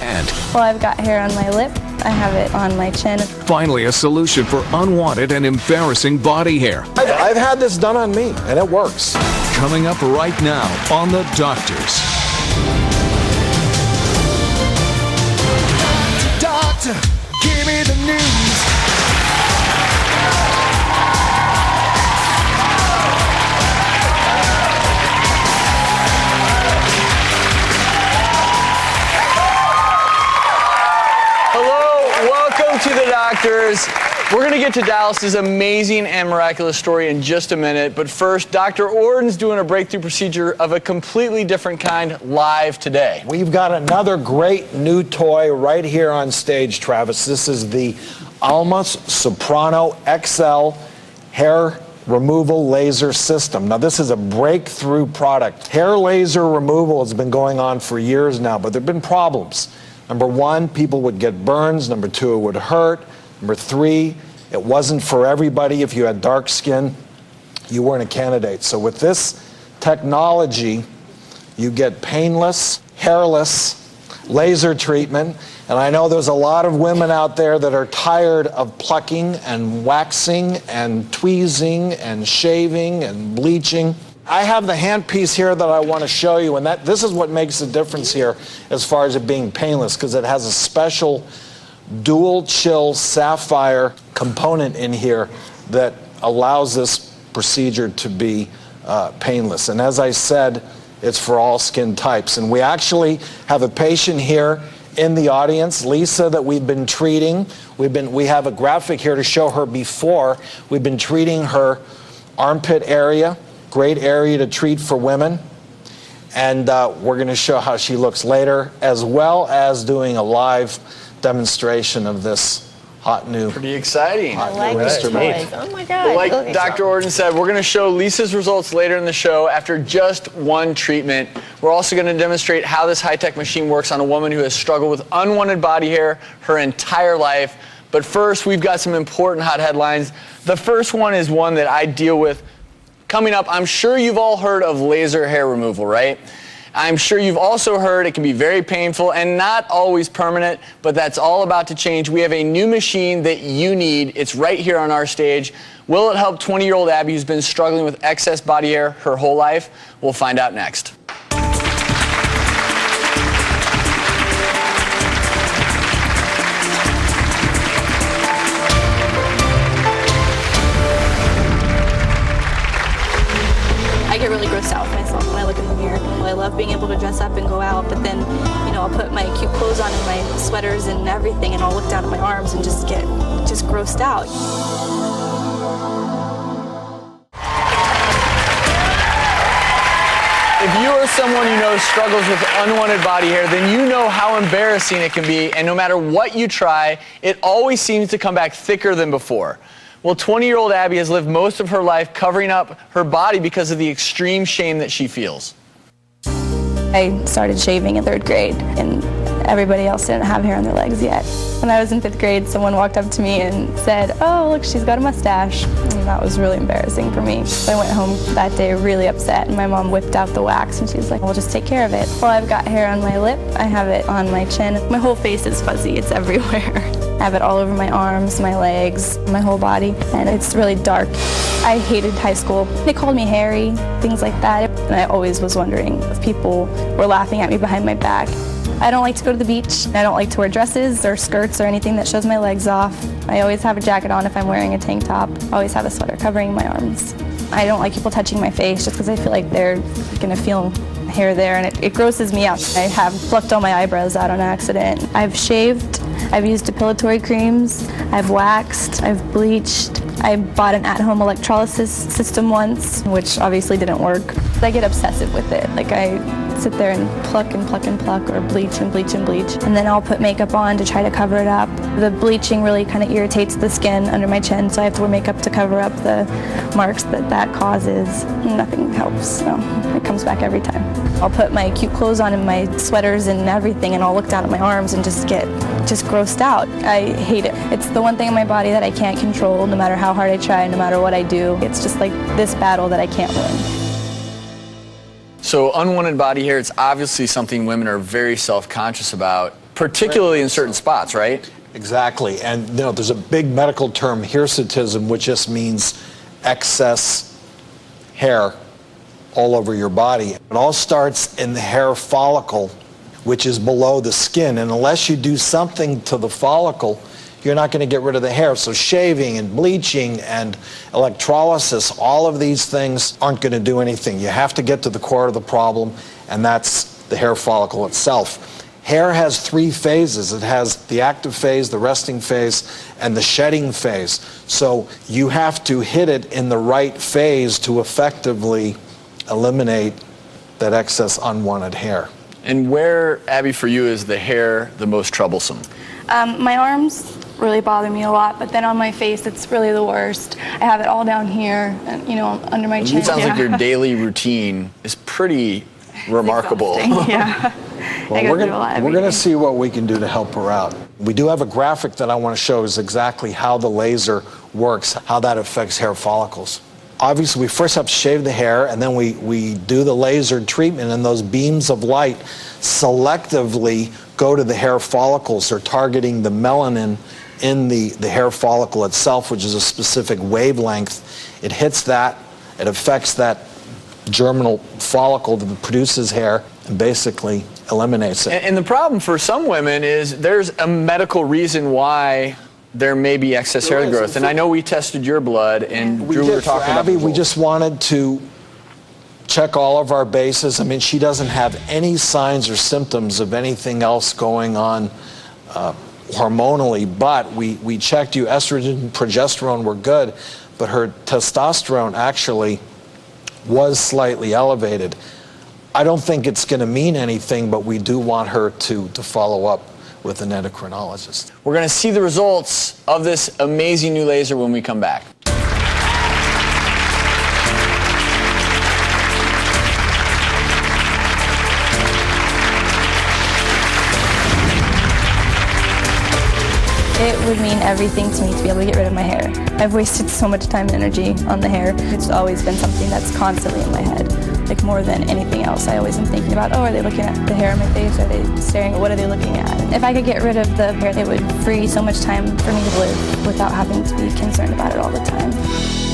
And well, I've got hair on my lip. I have it on my chin. finally, a solution for unwanted and embarrassing body hair. I've had this done on me, and it works. Coming up right now on The Doctors. Doctor, give me the news. Hello, welcome to The Doctors. We're going to get to Dallas's amazing and miraculous story in just a minute, but first, Dr. Orden's doing a breakthrough procedure of a completely different kind live today. We've got another great new toy right here on stage, Travis. This is the Alma's Soprano XL hair removal laser system. Now, this is a breakthrough product. Hair laser removal has been going on for years now, but there have been problems. Number one, people would get burns. Number two, it would hurt. Number three, it wasn't for everybody. If you had dark skin, you weren't a candidate. So with this technology, you get painless, hairless laser treatment. And I know there's a lot of women out there that are tired of plucking and waxing and tweezing and shaving and bleaching. I have the handpiece here that I want to show you, and this is what makes the difference here as far as it being painless, because it has a special dual chill sapphire component in here that allows this procedure to be painless. And as I said, it's for all skin types. And we actually have a patient here in the audience, Lisa, that we've been treating. We have a graphic here to show her before. We've been treating her armpit area. Great area to treat for women. And we're going to show how she looks later, as well as doing a live demonstration of this hot new. Pretty exciting. I like this toys. Oh my God. Like Dr. Orden said, we're going to show Lisa's results later in the show after just one treatment. We're also going to demonstrate how this high-tech machine works on a woman who has struggled with unwanted body hair her entire life. But first, we've got some important hot headlines. The first one is one that I deal with coming up. I'm sure you've all heard of laser hair removal, right? I'm sure you've also heard it can be very painful and not always permanent, but that's all about to change. We have a new machine that you need. It's right here on our stage. Will it help 20-year-old Abby who's been struggling with excess body hair her whole life? We'll find out next. I get really grossed out with myself when I look in the mirror. I love being able to dress up and go out, but then, I'll put my cute clothes on and my sweaters and everything, and I'll look down at my arms and just get grossed out. If you or someone you know struggles with unwanted body hair, then you know how embarrassing it can be, and no matter what you try, it always seems to come back thicker than before. Well, 20-year-old Abby has lived most of her life covering up her body because of the extreme shame that she feels. I started shaving in 3rd grade, and everybody else didn't have hair on their legs yet. When I was in 5th grade, someone walked up to me and said, "Oh, look, she's got a mustache." And that was really embarrassing for me. I went home that day really upset, and my mom whipped out the wax, and she's like, "Well, just take care of it." Well, I've got hair on my lip. I have it on my chin. My whole face is fuzzy. It's everywhere. I have it all over my arms, my legs, my whole body, and it's really dark. I hated high school. They called me hairy, things like that, and I always was wondering if people were laughing at me behind my back. I don't like to go to the beach. I don't like to wear dresses or skirts or anything that shows my legs off. I always have a jacket on if I'm wearing a tank top. I always have a sweater covering my arms. I don't like people touching my face just because I feel like they're going to feel hair there, and it grosses me out. I have plucked all my eyebrows out on accident. I've shaved. I've used depilatory creams. I've waxed. I've bleached. I bought an at-home electrolysis system once, which obviously didn't work. I get obsessive with it. Like, I sit there and pluck and pluck and pluck, or bleach and bleach and bleach. And then I'll put makeup on to try to cover it up. The bleaching really kind of irritates the skin under my chin, so I have to wear makeup to cover up the marks that causes. Nothing helps, so it comes back every time. I'll put my cute clothes on and my sweaters and everything, and I'll look down at my arms and just get grossed out. I hate it. It's the one thing in my body that I can't control, no matter how hard I try, no matter what I do. It's just like this battle that I can't win. So unwanted body hair, it's obviously something women are very self-conscious about. particularly in certain spots, right? Exactly. And you know, there's a big medical term, hirsutism, which just means excess hair all over your body. It all starts in the hair follicle, which is below the skin. And unless you do something to the follicle, you're not going to get rid of the hair. So shaving and bleaching and electrolysis, all of these things aren't going to do anything. You have to get to the core of the problem, and that's the hair follicle itself. Hair has 3 phases. It has the active phase, the resting phase, and the shedding phase. So you have to hit it in the right phase to effectively eliminate that excess unwanted hair. And where, Abby, for you is the hair the most troublesome? My arms really bother me a lot, but then on my face, it's really the worst. I have it all down here, and you know, under my chin. It sounds like your daily routine is pretty remarkable. Yeah. Well, we're going to see what we can do to help her out. We do have a graphic that I want to show is exactly how the laser works, how that affects hair follicles. Obviously, we first have to shave the hair, and then we do the laser treatment, and those beams of light selectively go to the hair follicles. They're targeting the melanin in the hair follicle itself, which is a specific wavelength. It hits that, it affects that germinal follicle that produces hair, and basically eliminates it. And the problem for some women is there's a medical reason why there may be excess hair growth. And I know we tested your blood, and Drew, we were talking about Abby, we just wanted to check all of our bases. I mean, she doesn't have any signs or symptoms of anything else going on hormonally, but we checked you. Estrogen and progesterone were good, but her testosterone actually was slightly elevated. I don't think it's going to mean anything, but we do want her to follow up with an endocrinologist. We're going to see the results of this amazing new laser when we come back. It would mean everything to me to be able to get rid of my hair. I've wasted so much time and energy on the hair. It's always been something that's constantly in my head, like more than anything else. I always am thinking about, oh, are they looking at the hair on my face? Are they staring at what are they looking at? If I could get rid of the hair, it would free so much time for me to live without having to be concerned about it all the time.